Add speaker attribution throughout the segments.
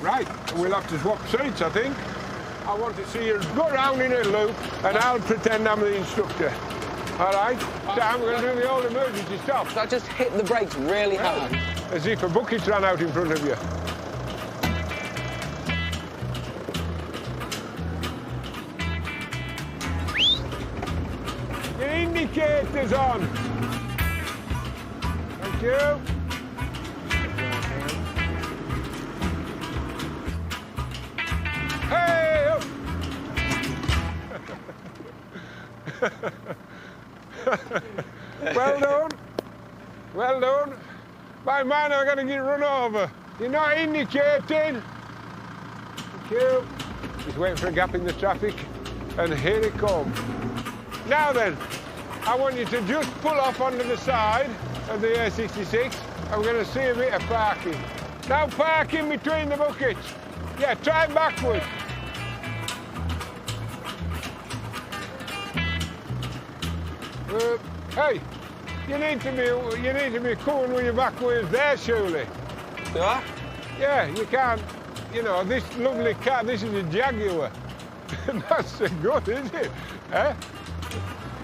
Speaker 1: Right, we'll have to swap seats, I think. I want to see you go round in a loop, and I'll pretend I'm the instructor. All right? Sam, we're going to do the old emergency stop.
Speaker 2: So I just hit the brakes really hard.
Speaker 1: As if a bucket's ran out in front of you. Your indicator's on. Thank you. Hey! Up. Well done. Well done. By man, I'm going to get run over. You're not indicating. Thank you. Just waiting for a gap in the traffic. And here it comes. Now then, I want you to just pull off onto the side of the A66. And we're going to see a bit of parking. Now park in between the buckets. Yeah, try backwards. Hey, you need to be coming with your back wheels there, surely.
Speaker 2: Do I?
Speaker 1: Yeah, you can't. You know, this lovely car, this is a Jaguar. Not so good, is it? Eh?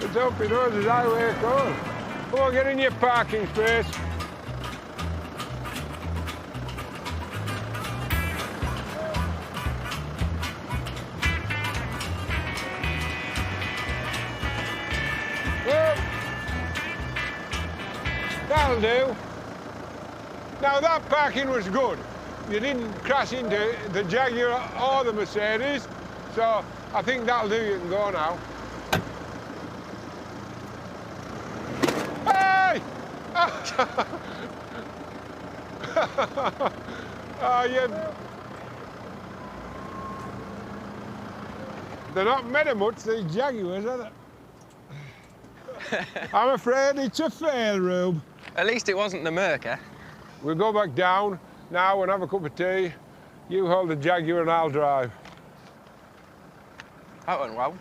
Speaker 1: Let's hope he knows his highway code. Come on, get in your parking space. Well, that'll do. Now, that parking was good. You didn't crash into the Jaguar or the Mercedes, so I think that'll do. You can go now. Hey! Oh, they're not meta much, these Jaguars, are they? I'm afraid it's a fail, Rube.
Speaker 2: At least it wasn't the Merc, eh?
Speaker 1: We'll go back down now and have a cup of tea. You hold the Jaguar and I'll drive.
Speaker 2: That went well.